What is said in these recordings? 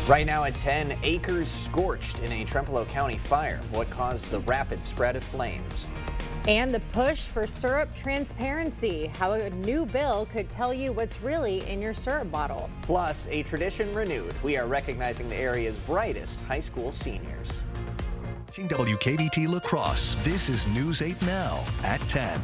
Right now at 10, acres scorched in a Trempealeau County fire. What caused the rapid spread of flames? And the push for syrup transparency, how a new bill could tell you what's really in your syrup bottle. Plus, a tradition renewed. We are recognizing the area's brightest high school seniors. WKBT La Crosse. This is News 8 Now at 10.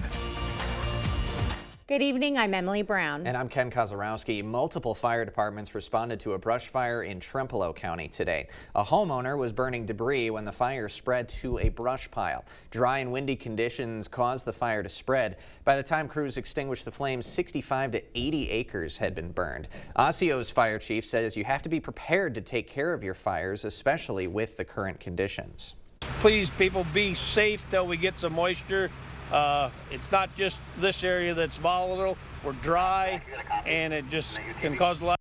Good evening, I'm Emily Brown. And I'm Ken Kozarowski. Multiple fire departments responded to a brush fire in Trempealeau County today. A homeowner was burning debris when the fire spread to a brush pile. Dry and windy conditions caused the fire to spread. By the time crews extinguished the flames, 65 to 80 acres had been burned. Osceo's fire chief says you have to be prepared to take care of your fires, especially with the current conditions. Please, people, be safe till we get some moisture. It's not just this area that's volatile. We're dry, and it just can cause a lot.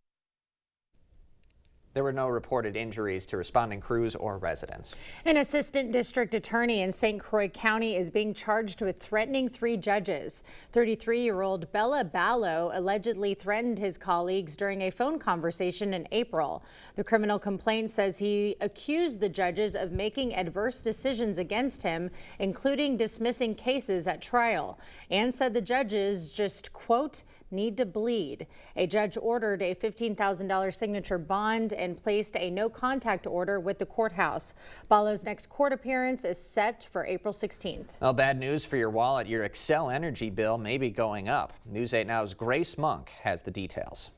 There were no reported injuries to responding crews or residents. An assistant district attorney in St. Croix County is being charged with threatening 3 judges. 33-year-old Bella Ballo allegedly threatened his colleagues during a phone conversation in April. The criminal complaint says he accused the judges of making adverse decisions against him, including dismissing cases at trial, and said the judges just, quote, need to bleed. A judge ordered a $15,000 signature bond and placed a no contact order with the courthouse. Ballo's next court appearance is set for April 16th. Well, bad news for your wallet. Your Xcel Energy bill may be going up. News 8 Now's Grace Monk has the details.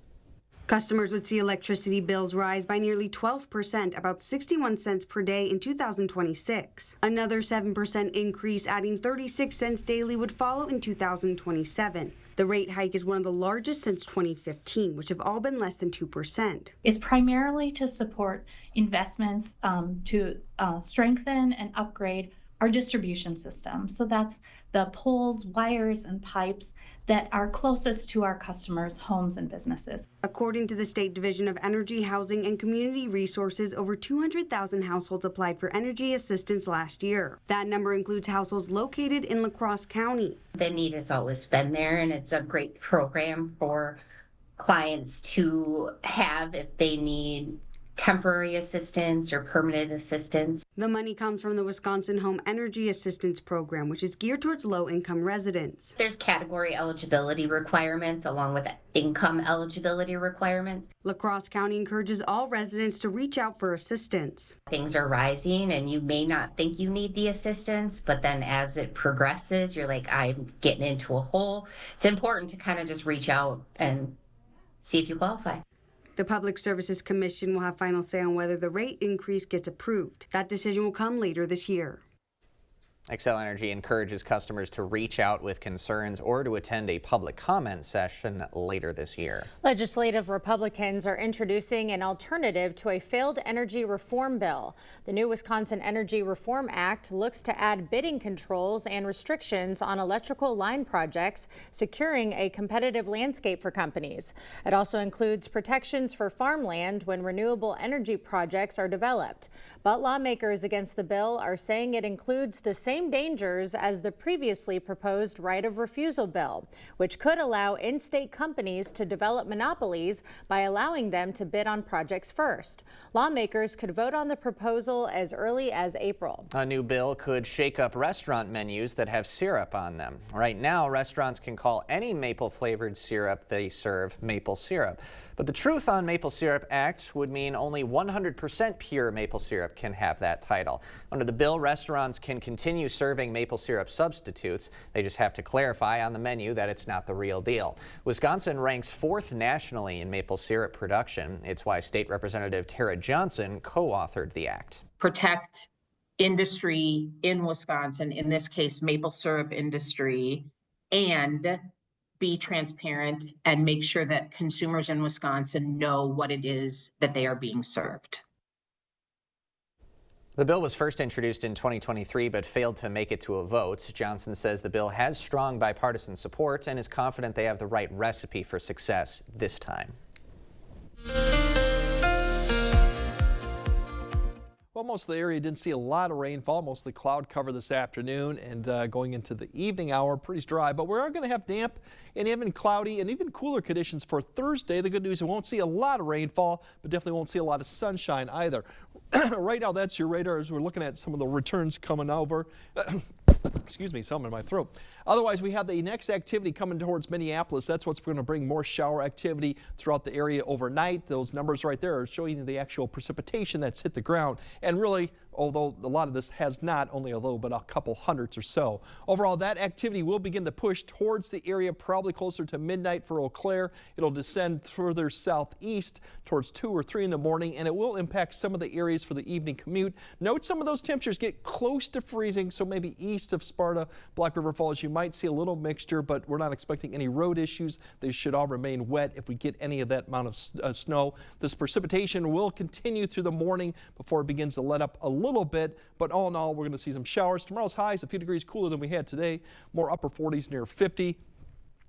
Customers would see electricity bills rise by nearly 12%, about 61 cents per day in 2026. Another 7% increase, adding 36 cents daily, would follow in 2027. The rate hike is one of the largest since 2015, which have all been less than 2%. Is primarily to support investments to strengthen and upgrade our distribution system. So that's the poles, wires, and pipes that are closest to our customers' homes and businesses. According to the State Division of Energy, Housing, and Community Resources, over 200,000 households applied for energy assistance last year. That number includes households located in La Crosse County. The need has always been there, and it's a great program for clients to have if they need temporary assistance or permanent assistance. The money comes from the Wisconsin Home Energy Assistance Program, which is geared towards low-income residents. There's category eligibility requirements along with income eligibility requirements. La Crosse County encourages all residents to reach out for assistance. Things are rising and you may not think you need the assistance, but then as it progresses, you're like, I'm getting into a hole. It's important to kind of just reach out and see if you qualify. The Public Services Commission will have final say on whether the rate increase gets approved. That decision will come later this year. Xcel Energy encourages customers to reach out with concerns or to attend a public comment session later this year. Legislative Republicans are introducing an alternative to a failed energy reform bill. The new Wisconsin Energy Reform Act looks to add bidding controls and restrictions on electrical line projects, securing a competitive landscape for companies. It also includes protections for farmland when renewable energy projects are developed. But lawmakers against the bill are saying it includes the same dangers as the previously proposed right of refusal bill, which could allow in-state companies to develop monopolies by allowing them to bid on projects first. Lawmakers could vote on the proposal as early as April. A new bill could shake up restaurant menus that have syrup on them. Right now, restaurants can call any maple-flavored syrup they serve maple syrup. But the Truth on Maple Syrup Act would mean only 100% pure maple syrup can have that title. Under the bill, restaurants can continue serving maple syrup substitutes. They just have to clarify on the menu that it's not the real deal. Wisconsin ranks 4th nationally in maple syrup production. It's why State Representative Tara Johnson co-authored the act. Protect industry in Wisconsin, in this case, maple syrup industry, and be transparent and make sure that consumers in Wisconsin know what it is that they are being served. The bill was first introduced in 2023 but failed to make it to a vote. Johnson says the bill has strong bipartisan support and is confident they have the right recipe for success this time. Well, but most of the area didn't see a lot of rainfall. Mostly cloud cover this afternoon, and going into the evening hour, pretty dry. But we are going to have damp and even cloudy and even cooler conditions for Thursday. The good news, we won't see a lot of rainfall, but definitely won't see a lot of sunshine either. Right now, that's your radar as we're looking at some of the returns coming over. Excuse me, something in my throat. Otherwise, we have the next activity coming towards Minneapolis. That's what's going to bring more shower activity throughout the area overnight. Those numbers right there are showing you the actual precipitation that's hit the ground. And really, although a lot of this has not, only a little, but a couple hundreds or so. Overall, that activity will begin to push towards the area probably closer to midnight for Eau Claire. It'll descend further southeast towards 2 or 3 in the morning, and it will impact some of the areas for the evening commute. Note some of those temperatures get close to freezing, so maybe east of Sparta, Black River Falls, you might see a little mixture, but we're not expecting any road issues. They should all remain wet if we get any of that amount of snow. This precipitation will continue through the morning before it begins to let up a little bit, but all in all, we're going to see some showers. Tomorrow's high is a few degrees cooler than we had today, more upper 40s near 50.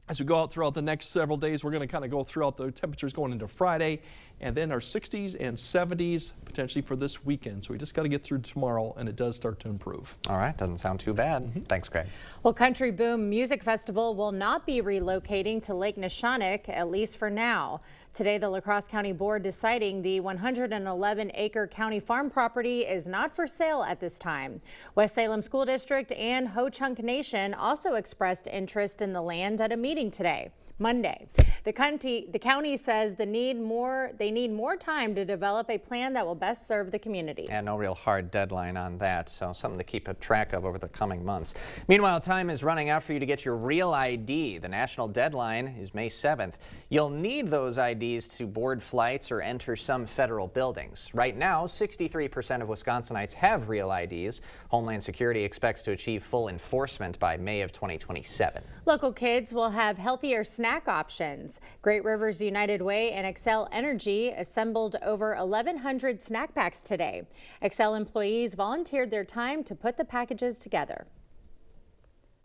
As we go out throughout the next several days, we're going to kind of go throughout the temperatures going into Friday, and then our 60s and 70s potentially for this weekend. So we just got to get through tomorrow, and it does start to improve. All right, doesn't sound too bad. Thanks, Greg. Well, Country Boom Music Festival will not be relocating to Lake Neshonoc, at least for now. Today, the La Crosse County Board deciding the 111-acre county farm property is not for sale at this time. West Salem School District and Ho-Chunk Nation also expressed interest in the land at a meeting today, Monday. The county says they need more time to develop a plan that will best serve the community. And no real hard deadline on that, so something to keep a track of over the coming months. Meanwhile, time is running out for you to get your real ID. The national deadline is May 7th. You'll need those IDs to board flights or enter some federal buildings. Right now, 63% of Wisconsinites have real IDs. Homeland Security expects to achieve full enforcement by May of 2027. Local kids will have healthier snack options. Great Rivers United Way and Xcel Energy assembled over 1,100 snack packs today. Xcel employees volunteered their time to put the packages together.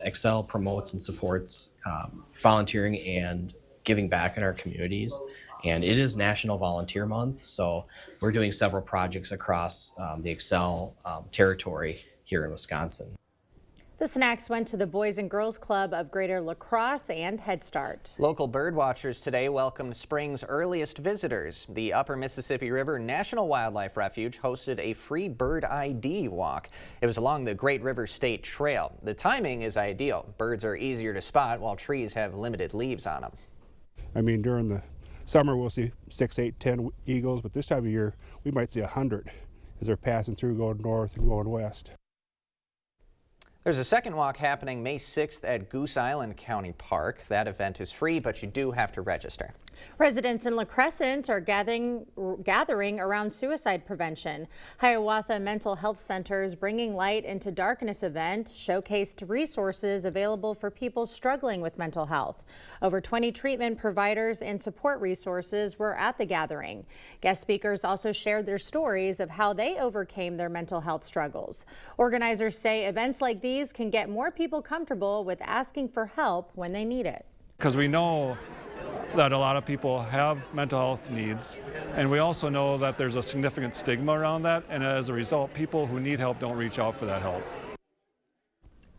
Xcel promotes and supports volunteering and giving back in our communities, and it is National Volunteer Month, so we're doing several projects across the Xcel territory here in Wisconsin. The snacks went to the Boys and Girls Club of Greater La Crosse and Head Start. Local bird watchers today welcomed spring's earliest visitors. The Upper Mississippi River National Wildlife Refuge hosted a free bird ID walk. It was along the Great River State Trail. The timing is ideal. Birds are easier to spot while trees have limited leaves on them. I mean, during the summer we'll see 6, 8, 10 eagles, but this time of year we might see 100 as they're passing through going north and going west. There's a second walk happening May 6th at Goose Island County Park. That event is free, but you do have to register. Residents in La Crescent are gathering around suicide prevention. Hiawatha Mental Health Center's Bringing Light into Darkness event showcased resources available for people struggling with mental health. Over 20 treatment providers and support resources were at the gathering. Guest speakers also shared their stories of how they overcame their mental health struggles. Organizers say events like these can get more people comfortable with asking for help when they need it. Because we know that a lot of people have mental health needs, and we also know that there's a significant stigma around that, and as a result, people who need help don't reach out for that help.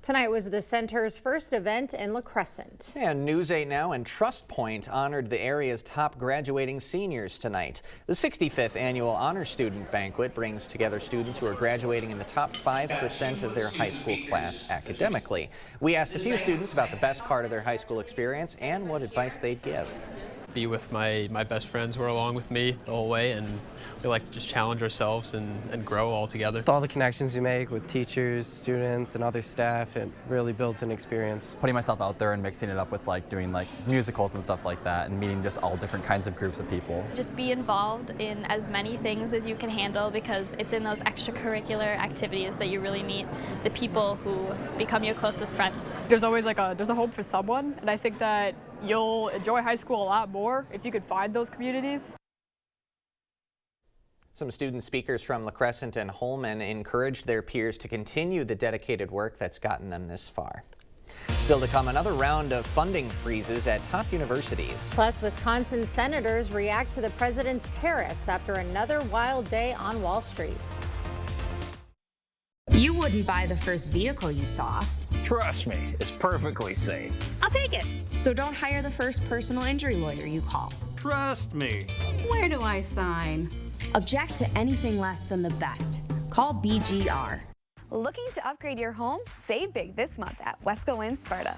Tonight was the center's first event in La Crescent. And News 8 Now and Trust Point honored the area's top graduating seniors tonight. The 65th Annual Honor Student Banquet brings together students who are graduating in the top 5% of their high school class academically. We asked a few students about the best part of their high school experience and what advice they'd give. Be with my best friends who are along with me the whole way, and we like to just challenge ourselves and grow all together. All the connections you make with teachers, students, and other staff, it really builds an experience. Putting myself out there and mixing it up with doing musicals and stuff like that, and meeting just all different kinds of groups of people. Just be involved in as many things as you can handle, because it's in those extracurricular activities that you really meet the people who become your closest friends. There's always there's a home for someone, and I think that you'll enjoy high school a lot more if you could find those communities. Some student speakers from La Crescent and Holmen encouraged their peers to continue the dedicated work that's gotten them this far. Still to come, another round of funding freezes at top universities. Plus, Wisconsin senators react to the president's tariffs after another wild day on Wall Street. You wouldn't buy the first vehicle you saw. Trust me, it's perfectly safe. I'll take it. So don't hire the first personal injury lawyer you call. Trust me. Where do I sign? Object to anything less than the best. Call BGR. Looking to upgrade your home? Save big this month at Wesco in Sparta.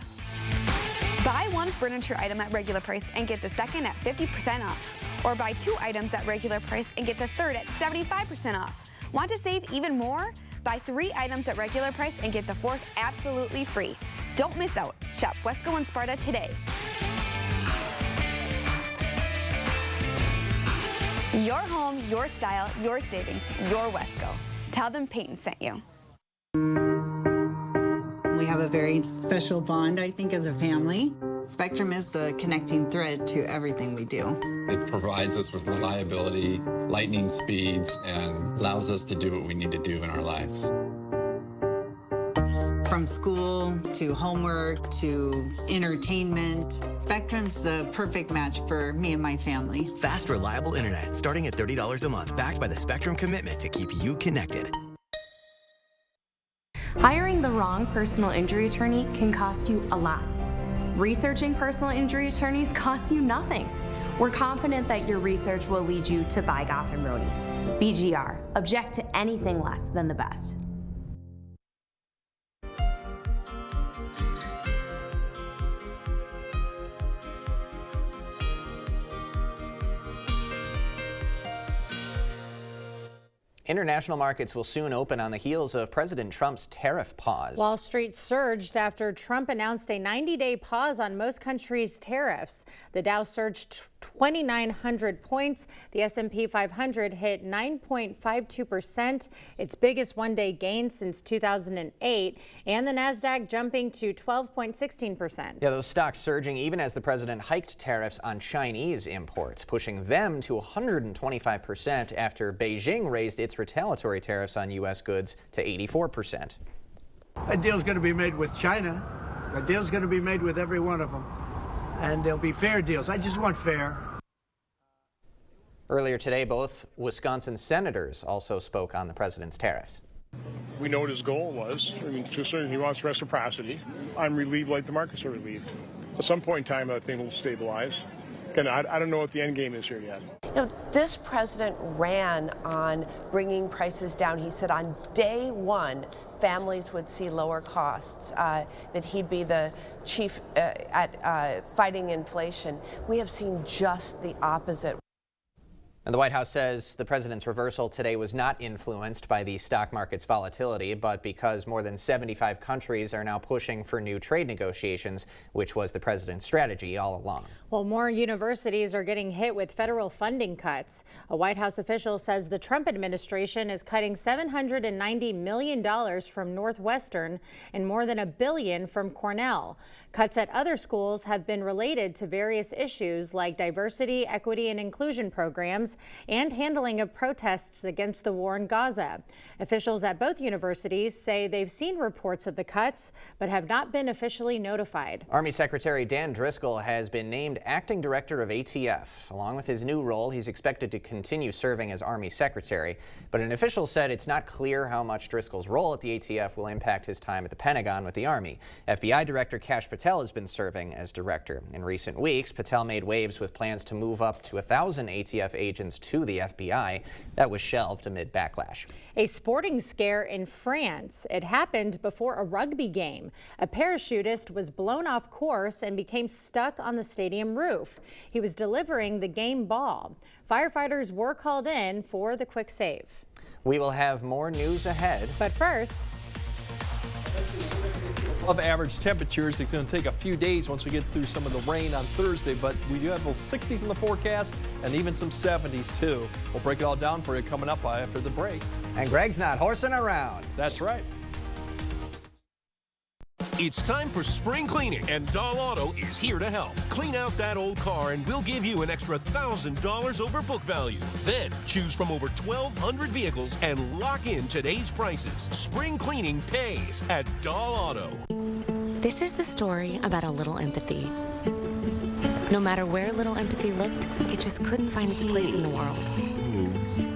Buy one furniture item at regular price and get the second at 50% off. Or buy 2 items at regular price and get the third at 75% off. Want to save even more? Buy 3 items at regular price and get the 4th absolutely free. Don't miss out. Shop Wesco in Sparta today. Your home, your style, your savings, your Wesco. Tell them Peyton sent you. We have a very special bond, I think, as a family. Spectrum is the connecting thread to everything we do. It provides us with reliability, lightning speeds, and allows us to do what we need to do in our lives. From school to homework to entertainment, Spectrum's the perfect match for me and my family. Fast, reliable internet starting at $30 a month, backed by the Spectrum commitment to keep you connected. Hiring the wrong personal injury attorney can cost you a lot. Researching personal injury attorneys costs you nothing. We're confident that your research will lead you to buy Goff and Rohde. BGR, object to anything less than the best. International markets will soon open on the heels of President Trump's tariff pause. Wall Street surged after Trump announced a 90-day pause on most countries' tariffs. The Dow surged 2,900 points. The S&P 500 hit 9.52%, its biggest one-day gain since 2008, and the Nasdaq jumping to 12.16%. Yeah, those stocks surging even as the president hiked tariffs on Chinese imports, pushing them to 125% after Beijing raised its retaliatory tariffs on U.S. goods to 84%. A deal's going to be made with China. A deal's going to be made with every one of them. And they'll be fair deals. I just want fair. Earlier today, both Wisconsin senators also spoke on the president's tariffs. We know what his goal was. I mean, to a certain, he wants reciprocity. I'm relieved like the markets are relieved. At some point in time, I think it'll stabilize. Again, I don't know what the end game is here yet. You know, this president ran on bringing prices down. He said on day one, families would see lower costs, that he'd be the chief at fighting inflation. We have seen just the opposite. And the White House says the president's reversal today was not influenced by the stock market's volatility, but because more than 75 countries are now pushing for new trade negotiations, which was the president's strategy all along. Well, more universities are getting hit with federal funding cuts. A White House official says the Trump administration is cutting $790 million from Northwestern and more than $1 billion from Cornell. Cuts at other schools have been related to various issues like diversity, equity, and inclusion programs and handling of protests against the war in Gaza. Officials at both universities say they've seen reports of the cuts, but have not been officially notified. Army Secretary Dan Driscoll has been named acting director of ATF. Along with his new role, he's expected to continue serving as Army Secretary, but an official said it's not clear how much Driscoll's role at the ATF will impact his time at the Pentagon with the Army. FBI Director Kash Patel has been serving as director. In recent weeks, Patel made waves with plans to move up to 1,000 ATF agents to the FBI. That was shelved amid backlash. A sporting scare in France. It happened before a rugby game. A parachutist was blown off course and became stuck on the stadium roof. He was delivering the game ball. Firefighters were called in for the quick save. We will have more news ahead. But first, of average temperatures. It's going to take a few days once we get through some of the rain on Thursday, but we do have those 60s in the forecast and even some 70s too. We'll break it all down for you coming up after the break. And Greg's not horsing around. That's right. It's time for spring cleaning, and Doll Auto is here to help. Clean out that old car, and we'll give you an extra $1,000 over book value. Then choose from over 1,200 vehicles and lock in today's prices. Spring cleaning pays at Doll Auto. This is the story about a little empathy. No matter where little empathy looked, it just couldn't find its place in the world.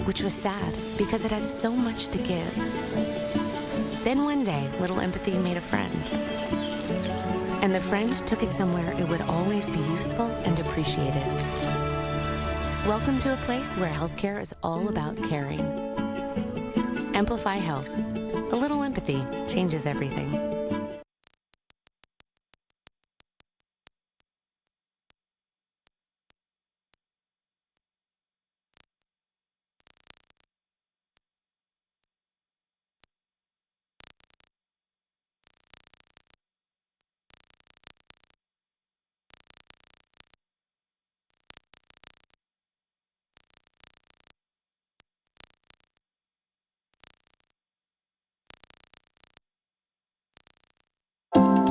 Which was sad, because it had so much to give. Then one day, Little Empathy made a friend. And the friend took it somewhere it would always be useful and appreciated. Welcome to a place where healthcare is all about caring. Amplify Health. A little empathy changes everything.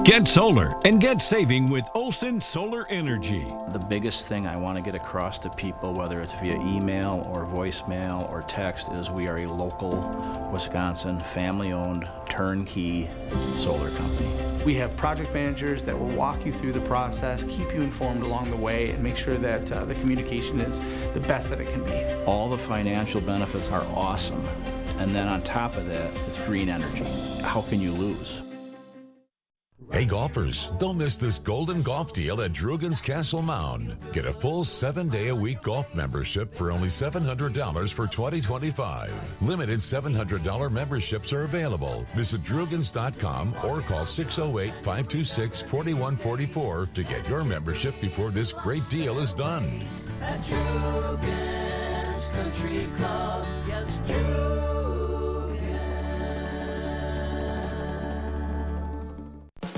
Get solar and get saving with Olson Solar Energy. The biggest thing I want to get across to people, whether it's via email or voicemail or text, is we are a local Wisconsin family-owned turnkey solar company. We have project managers that will walk you through the process, keep you informed along the way, and make sure that the communication is the best that it can be. All the financial benefits are awesome. And then on top of that, it's green energy. How can you lose? Hey golfers, don't miss this golden golf deal at Drugan's Castle Mound. Get a full 7-day-a-week golf membership for only $700 for 2025. Limited $700 memberships are available. Visit Drugans.com or call 608-526-4144 to get your membership before this great deal is done. At Drugan's Country Club, yes, Drugan.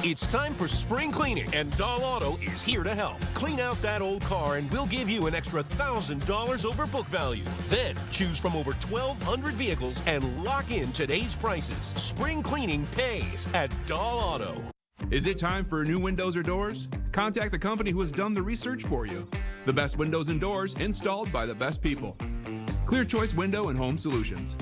It's time for spring cleaning, and Dahl Auto is here to help. Clean out that old car, and we'll give you an extra $1,000 over book value. Then choose from over 1,200 vehicles and lock in today's prices. Spring cleaning pays at Dahl Auto. Is it time for new windows or doors? Contact the company who has done the research for you. The best windows and doors installed by the best people. Clear Choice Window and Home Solutions.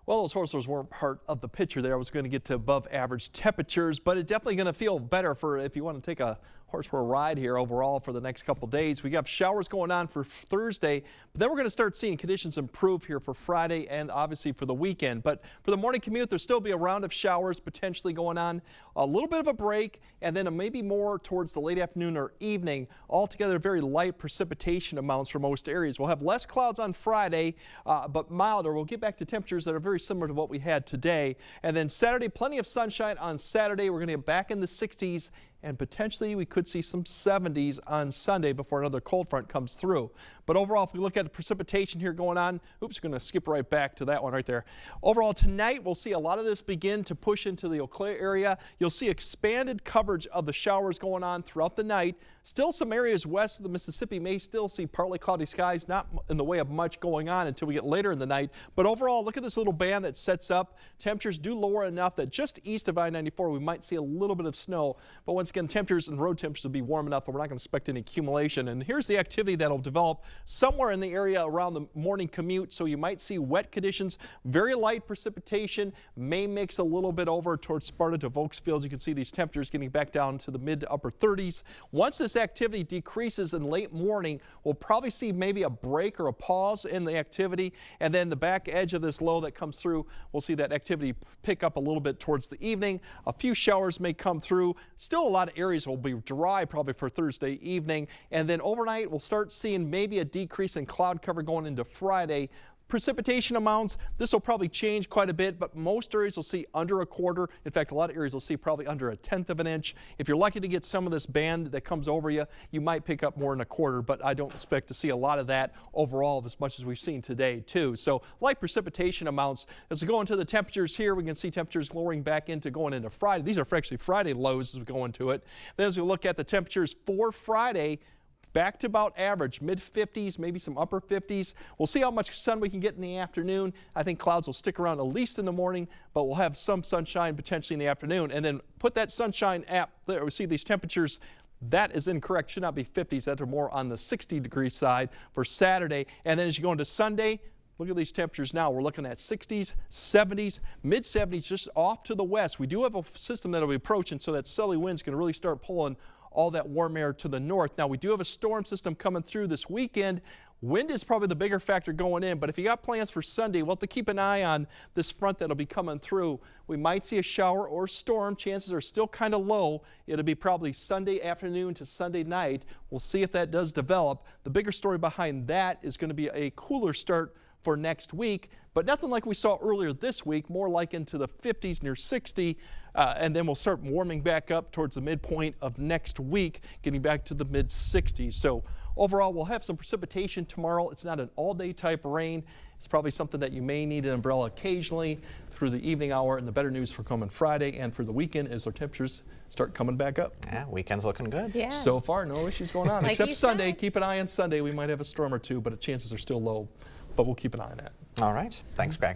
Well, those horses weren't part of the picture there. I was going to get to above average temperatures, but it's definitely going to feel better for if you want to take a horse for a ride here overall for the next couple days. We got showers going on for Thursday, but then we're going to start seeing conditions improve here for Friday and obviously for the weekend. But for the morning commute, there'll still be a round of showers potentially going on, a little bit of a break, and then maybe more towards the late afternoon or evening. Altogether, very light precipitation amounts for most areas. We'll have less clouds on Friday, but milder. We'll get back to temperatures that are very similar to what we had today. And then Saturday, plenty of sunshine on Saturday. We're going to get back in the 60s. And potentially we could see some 70s on Sunday before another cold front comes through. But overall, if we look at the precipitation here going on, oops, going to skip right back to that one right there. Overall, tonight we'll see a lot of this begin to push into the Eau Claire area. You'll see expanded coverage of the showers going on throughout the night. Still some areas west of the Mississippi may still see partly cloudy skies, not in the way of much going on until we get later in the night. But overall, look at this little band that sets up. Temperatures do lower enough that just east of I-94 we might see a little bit of snow. But once again, temperatures and road temperatures will be warm enough that we're not going to expect any accumulation. And here's the activity that'll develop somewhere in the area around the morning commute. So you might see wet conditions, very light precipitation, may mix a little bit over towards Sparta to Vokesfield. You can see these temperatures getting back down to the mid to upper 30s. Once this activity decreases in late morning, we'll probably see maybe a break or a pause in the activity. And then the back edge of this low that comes through, we'll see that activity pick up a little bit towards the evening. A few showers may come through. Still a lot of areas will be dry probably for Thursday evening. And then overnight, we'll start seeing maybe a decrease in cloud cover going into Friday. Precipitation amounts, this will probably change quite a bit, but most areas will see under a quarter. In fact, a lot of areas will see probably under 1/10 of an inch. If you're lucky to get some of this band that comes over you, you might pick up more than a quarter, but I don't expect to see a lot of that overall as much as we've seen today too. So light precipitation amounts. As we go into the temperatures here, we can see temperatures lowering back into going into Friday. These are actually Friday lows as we go into it. Then as we look at the temperatures for Friday, back to about average, mid-50s, maybe some upper 50s. We'll see how much sun we can get in the afternoon. I think clouds will stick around at least in the morning, but we'll have some sunshine potentially in the afternoon. And then put that sunshine app there. We see these temperatures. That is incorrect. Should not be 50s. That are more on the 60-degree side for Saturday. And then as you go into Sunday, look at these temperatures now. We're looking at 60s, 70s, mid-70s just off to the west. We do have a system that will be approaching, so that southerly wind's going to really start pulling all that warm air to the north. Now, we do have a storm system coming through this weekend. Wind is probably the bigger factor going in, but if you got plans for Sunday, we'll have to keep an eye on this front that'll be coming through. We might see a shower or storm. Chances are still kind of low. It'll be probably Sunday afternoon to Sunday night. We'll see if that does develop. The bigger story behind that is going to be a cooler start for next week, but nothing like we saw earlier this week, more like into the 50s, near 60, and then we'll start warming back up towards the midpoint of next week, getting back to the mid 60s. So overall, we'll have some precipitation tomorrow. It's not an all-day type rain. It's probably something that you may need an umbrella occasionally through the evening hour, and the better news for coming Friday and for the weekend is our temperatures start coming back up. Yeah, weekend's looking good. Yeah. So far, no issues going on, Like except you Sunday. said. Keep an eye on Sunday. We might have a storm or two, but the chances are still low, but we'll keep an eye on that. All right. Thanks, Greg.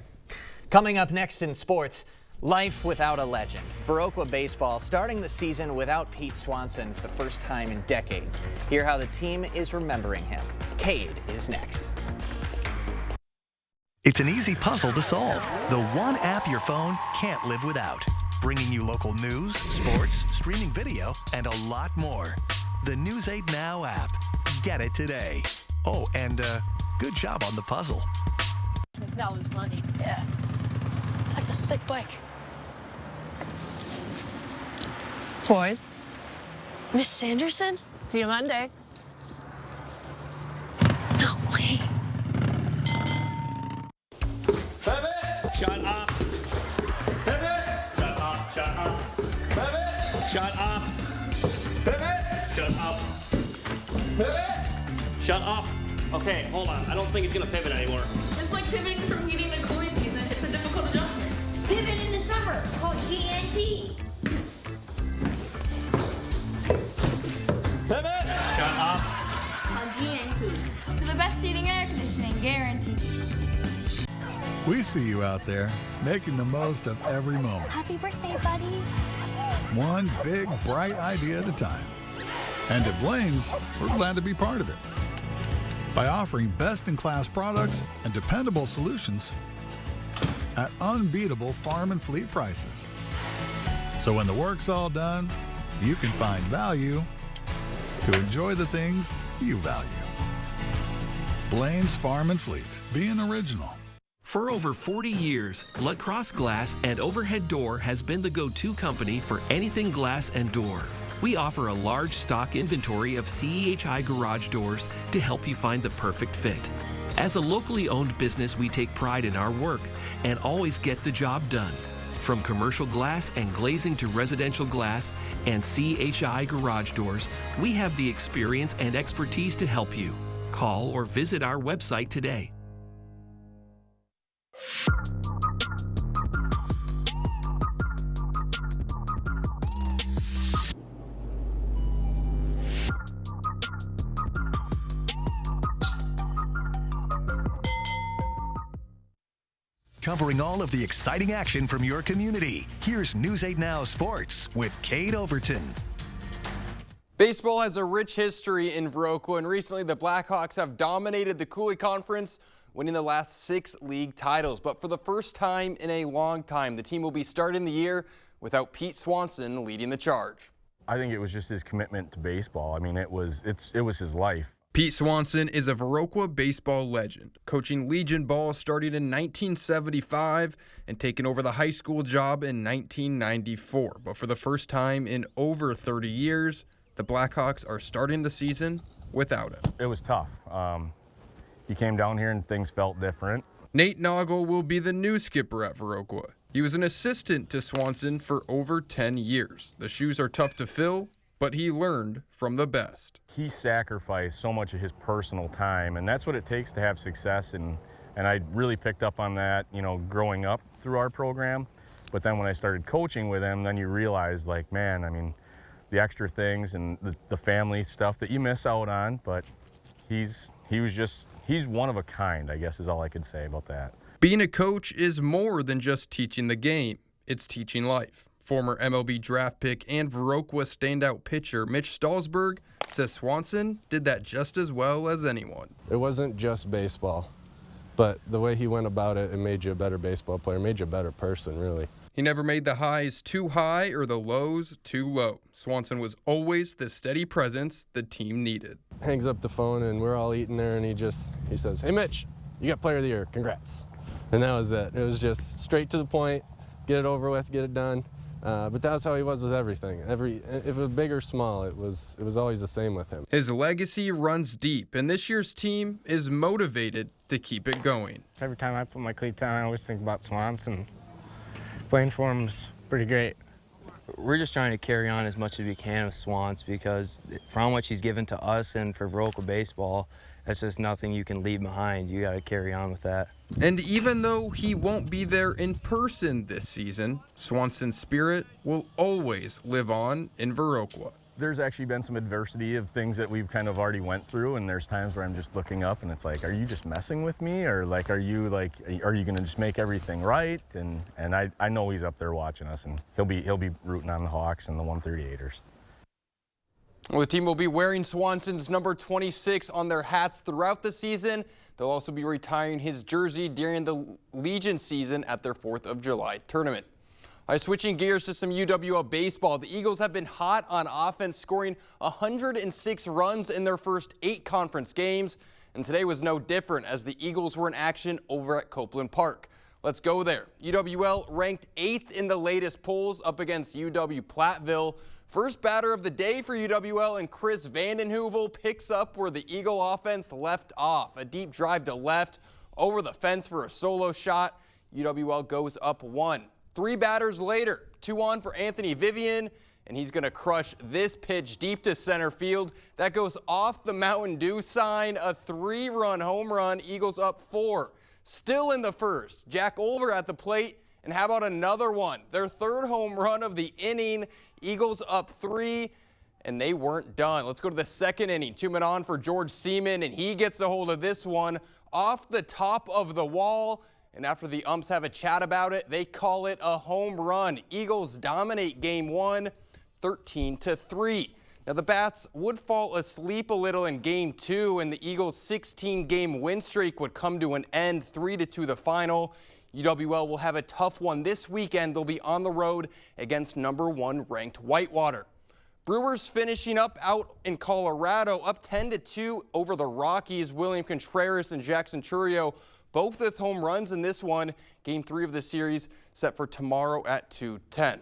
Coming up next in sports, life without a legend. Viroqua baseball starting the season without Pete Swanson for the first time in decades. Hear how the team is remembering him. Cade is next. It's an easy puzzle to solve. The one app your phone can't live without. Bringing you local news, sports, streaming video, and a lot more. The News 8 Now app. Get it today. Oh, and good job on the puzzle. That was funny. Yeah. That's a sick bike. Boys, Miss Sanderson? see you Monday. No way. Shut up. Shut up. Shut up. Shut up. Shut up. Shut up. Okay, hold on. I don't think it's gonna pivot anymore. Just like pivoting from heating to cooling season, it's a difficult adjustment. Pivot in the summer, called GNT. Pivot! Shut up. Called GNT. For the best heating and air conditioning, guaranteed. We see you out there, making the most of every moment. Happy birthday, buddy. One big, bright idea at a time. And at Blaine's, we're glad to be part of it. By offering best-in-class products and dependable solutions at unbeatable farm and fleet prices. So when the work's all done, you can find value to enjoy the things you value. Blaine's Farm and Fleet, being original. For over 40 years, La Crosse Glass and Overhead Door has been the go-to company for anything glass and door. We offer a large stock inventory of CEHI garage doors to help you find the perfect fit. As a locally owned business, we take pride in our work and always get the job done. From commercial glass and glazing to residential glass and CHI garage doors, we have the experience and expertise to help you. Call or visit our website today. Covering all of the exciting action from your community. Here's News 8 Now Sports with Cade Overton. Baseball has a rich history in Viroqua, and recently the Blackhawks have dominated the Coulee Conference, winning the last 6 league titles. But for the first time in a long time, the team will be starting the year without Pete Swanson leading the charge. I think it was just his commitment to baseball. I mean, it was his life. Pete Swanson is a Viroqua baseball legend, coaching Legion ball starting in 1975 and taking over the high school job in 1994. But for the first time in over 30 years, the Blackhawks are starting the season without him. It was tough. He came down here and things felt different. Nate Noggle will be the new skipper at Viroqua. He was an assistant to Swanson for over 10 years. The shoes are tough to fill, but he learned from the best. He sacrificed so much of his personal time, and that's what it takes to have success, and I really picked up on that, growing up through our program. But then when I started coaching with him, then you realize, like, man, I mean, the extra things and the family stuff that you miss out on, but he's one of a kind, I guess is all I could say about that. Being a coach is more than just teaching the game. It's teaching life. Former MLB draft pick and Viroqua standout pitcher Mitch Stalsberg says Swanson did that just as well as anyone. It wasn't just baseball, but the way he went about it, it made you a better baseball player, made you a better person, really. He never made the highs too high or the lows too low. Swanson was always the steady presence the team needed. hangs up the phone, and we're all eating there, and he says, "Hey, Mitch, you got Player of the Year. Congrats." And that was it. It was just straight to the point, get it over with, get it done. But that was how he was with everything. If it was big or small, it was always the same with him. His legacy runs deep, and this year's team is motivated to keep it going. Every time I put my cleats on, I always think about Swans, and playing for him is pretty great. We're just trying to carry on as much as we can with Swans, because for how much he's given to us and for Viroqua baseball, that's just nothing you can leave behind. You got to carry on with that. And even though he won't be there in person this season, Swanson's spirit will always live on in Viroqua. There's actually been some adversity of things that we've kind of already went through, and there's times where I'm just looking up and it's like, are you just messing with me? Or like, are you going to just make everything right? And I know he's up there watching us, and he'll be rooting on the Hawks and the 138ers. Well, the team will be wearing Swanson's number 26 on their hats throughout the season. They'll also be retiring his jersey during the Legion season at their 4th of July tournament. All right, switching gears to some UWL baseball. The Eagles have been hot on offense, scoring 106 runs in their first 8 conference games. And today was no different, as the Eagles were in action over at Copeland Park. Let's go there. UWL ranked 8th in the latest polls, up against UW-Platteville. First batter of the day for UWL, and Chris Vandenheuvel picks up where the Eagle offense left off. A deep drive to left, over the fence for a solo shot. UWL goes up 1. 3 batters later, 2 on for Anthony Vivian, and he's going to crush this pitch deep to center field. That goes off the Mountain Dew sign, a 3-run home run. Eagles up 4. Still in the first, Jack Olver at the plate, and how about another one? Their 3rd home run of the inning. Eagles up 3, and they weren't done. Let's go to the 2nd inning. 2 men on for George Seaman, and he gets a hold of this one off the top of the wall. And after the umps have a chat about it, they call it a home run. Eagles dominate game 1, 13-3. Now the Bats would fall asleep a little in game 2, and the Eagles' 16-game win streak would come to an end, 3-2 the final. UWL will have a tough one this weekend. They'll be on the road against number 1 ranked Whitewater. Brewers finishing up out in Colorado, up 10-2 over the Rockies. William Contreras and Jackson Churio both with home runs in this one. Game 3 of the series set for tomorrow at 2:10.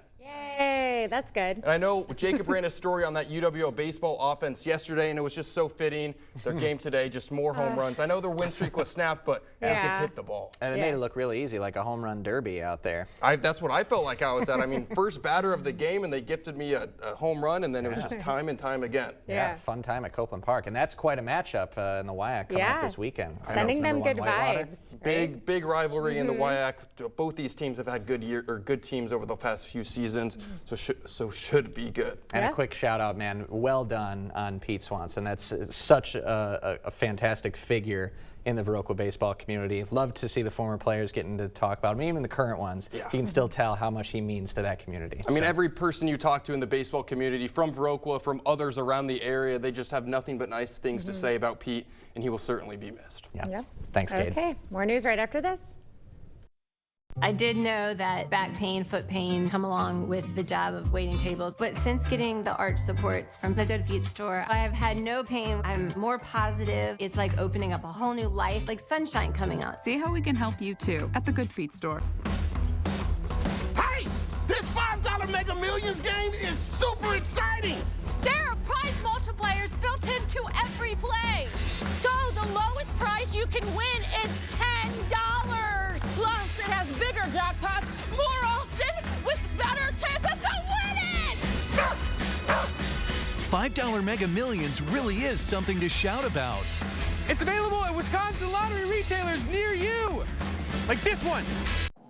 Yay, that's good. And I know Jacob ran a story on that UWL baseball offense yesterday, and it was just so fitting. Their game today, just more home runs. I know their win streak was snapped, but they could hit the ball. And it made it look really easy, like a home run derby out there. That's what I felt like I was at. I mean, first batter of the game, and they gifted me a home run, and then it was just time and time again. Yeah, fun time at Copeland Park. And that's quite a matchup in the WIAC coming up this weekend. Sending them good vibes. Right? Big rivalry in the WIAC. Both these teams have had good teams over the past few seasons, so should be good. And a quick shout out, man. Well done on Pete Swanson. That's such a fantastic figure in the Viroqua baseball community. Love to see the former players getting to talk about him, even the current ones. You can still tell how much he means to that community. I mean, every person you talk to in the baseball community, from Viroqua, from others around the area, they just have nothing but nice things to say about Pete, and he will certainly be missed. Thanks, Cade. Okay, more news right after this. I did know that back pain, foot pain come along with the job of waiting tables, but since getting the arch supports from the Good Feet store, I have had no pain. I'm more positive. It's like opening up a whole new life, like sunshine coming out. See how we can help you too at the Good Feet store. Hey, this $5 Mega Millions game is super exciting. There are prize multipliers built into every play. So the lowest prize you can win is $10. Plus, it has bigger jackpots more often with better chances to win it! $5 Mega Millions really is something to shout about. It's available at Wisconsin lottery retailers near you, like this one.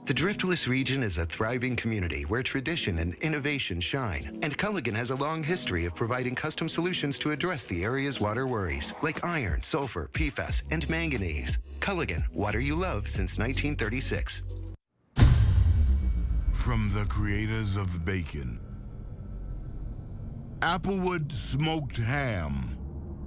The Driftless region is a thriving community where tradition and innovation shine. And Culligan has a long history of providing custom solutions to address the area's water worries, like iron, sulfur, PFAS, and manganese. Culligan, water you love since 1936. From the creators of bacon. Applewood smoked ham.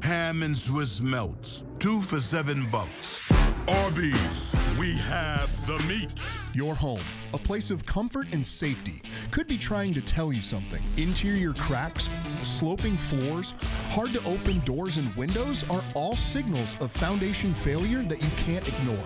Ham and Swiss melts, 2 for $7. Arby's, we have the meat. Your home, a place of comfort and safety, could be trying to tell you something. Interior cracks, sloping floors, hard to open doors and windows are all signals of foundation failure that you can't ignore.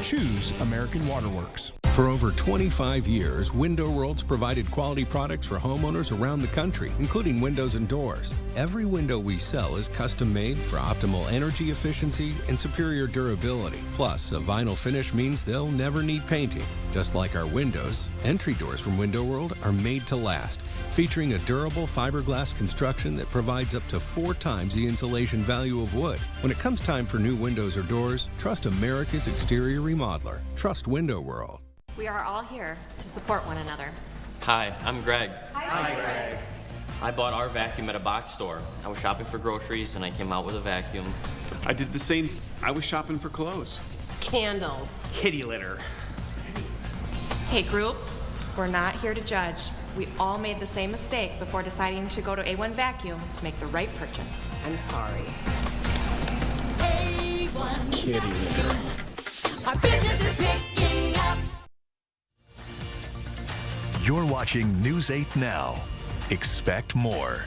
Choose American Waterworks. For over 25 years, Window World's provided quality products for homeowners around the country, including windows and doors. Every window we sell is custom made for optimal energy efficiency and superior durability. Plus, a vinyl finish means they'll never need painting. Just like our windows, entry doors from Window World are made to last, featuring a durable fiberglass construction that provides up to 4 times the insulation value of wood. When it comes time for new windows or doors, trust America's exterior remodeler. Trust Window World. We are all here to support one another. Hi, I'm Greg. Hi, Greg. I bought our vacuum at a box store. I was shopping for groceries and I came out with a vacuum. I did the same. I was shopping for clothes. Candles. Kitty litter. Hey, group, we're not here to judge. We all made the same mistake before deciding to go to A1 Vacuum to make the right purchase. I'm sorry. A1 Kitty litter. Our business is picking up. You're watching News 8 Now. Expect more.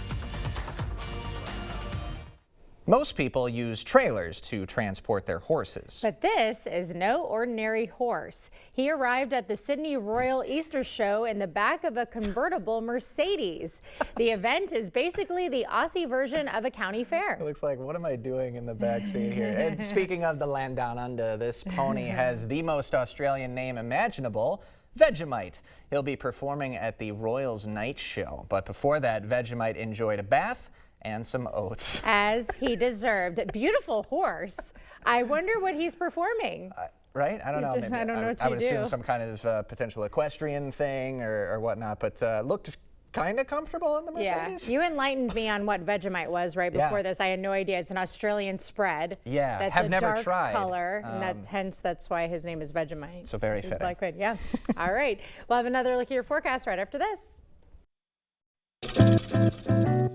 Most people use trailers to transport their horses. But this is no ordinary horse. He arrived at the Sydney Royal Easter Show in the back of a convertible Mercedes. The event is basically the Aussie version of a county fair. It looks like, what am I doing in the back seat here? And speaking of the land down under, this pony has the most Australian name imaginable, Vegemite. He'll be performing at the Royals Night Show. But before that, Vegemite enjoyed a bath and some oats. As he deserved. Beautiful horse. I wonder what he's performing. Right? I don't know. I don't know what I would to do. assume some kind of potential equestrian thing or whatnot, but looked kind of comfortable in the Mercedes. Yeah, you enlightened me on what Vegemite was right before this. I had no idea. It's an Australian spread. Yeah, that's have never dark tried. color, and hence that's why his name is Vegemite. So very It's fitting. Black Red, yeah. All right, we'll have another look at your forecast right after this.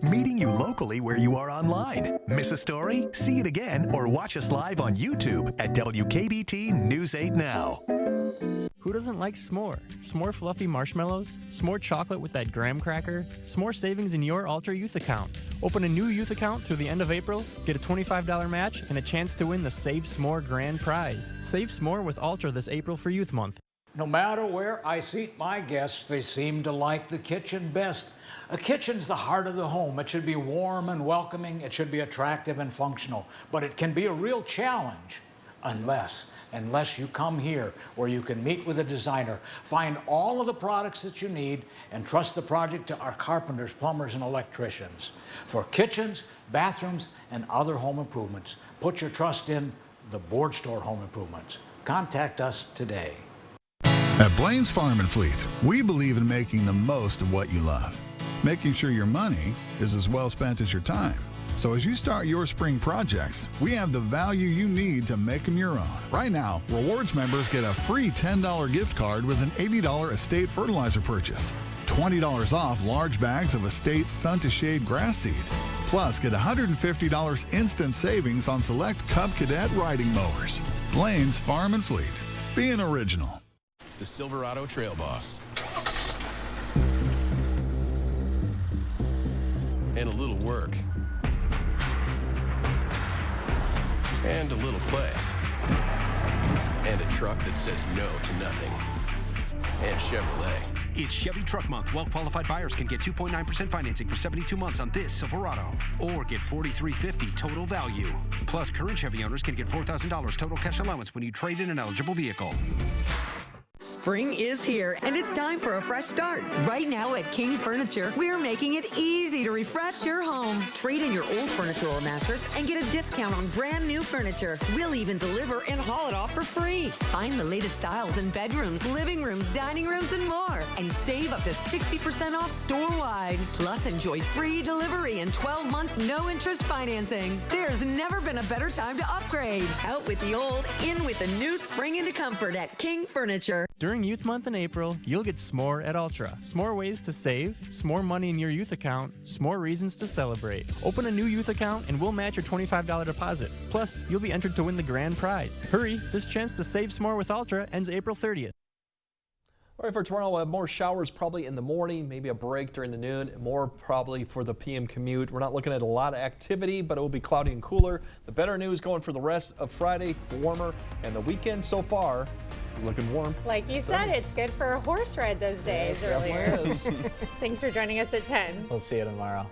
Meeting you locally where you are online. Miss a story? See it again or watch us live on YouTube at WKBT News 8 Now. Who doesn't like s'more? S'more fluffy marshmallows? S'more chocolate with that graham cracker? S'more savings in your Ultra Youth account. Open a new youth account through the end of April, get a $25 match, and a chance to win the Save S'more grand prize. Save S'more with Ultra this April for Youth Month. No matter where I seat my guests, they seem to like the kitchen best. A kitchen's the heart of the home. It should be warm and welcoming. It should be attractive and functional. But it can be a real challenge unless you come here where you can meet with a designer, find all of the products that you need, and trust the project to our carpenters, plumbers, and electricians. For kitchens, bathrooms, and other home improvements, put your trust in the Board Store Home Improvements. Contact us today. At Blaine's Farm and Fleet, we believe in making the most of what you love, making sure your money is as well spent as your time. So as you start your spring projects, we have the value you need to make them your own. Right now, Rewards members get a free $10 gift card with an $80 Estate fertilizer purchase, $20 off large bags of Estate Sun to Shade grass seed, plus get $150 instant savings on select Cub Cadet riding mowers. Blaine's Farm and Fleet. Be an original. The Silverado Trail Boss. And a little work. And a little play. And a truck that says no to nothing. And Chevrolet. It's Chevy Truck Month. Well-qualified buyers can get 2.9% financing for 72 months on this Silverado. Or get $4,350 total value. Plus, current Chevy owners can get $4,000 total cash allowance when you trade in an eligible vehicle. Spring is here, and it's time for a fresh start. Right now at King Furniture, we're making it easy to refresh your home. Trade in your old furniture or mattress and get a discount on brand new furniture. We'll even deliver and haul it off for free. Find the latest styles in bedrooms, living rooms, dining rooms, and more. And save up to 60% off store-wide. Plus, enjoy free delivery and 12 months no-interest financing. There's never been a better time to upgrade. Out with the old, in with the new spring into comfort at King Furniture. During Youth Month in April, you'll get s'more at Ultra. S'more ways to save, s'more money in your youth account, s'more reasons to celebrate. Open a new youth account and we'll match your $25 deposit. Plus, you'll be entered to win the grand prize. Hurry, this chance to save s'more with Ultra ends April 30th. All right, for tomorrow, we'll have more showers probably in the morning, maybe a break during the noon, more probably for the PM commute. We're not looking at a lot of activity, but it will be cloudy and cooler. The better news going for the rest of Friday, warmer, and the weekend so far, looking warm. Like you said, it's good for a horse ride those days earlier. Definitely is. Thanks for joining us at 10. We'll see you tomorrow.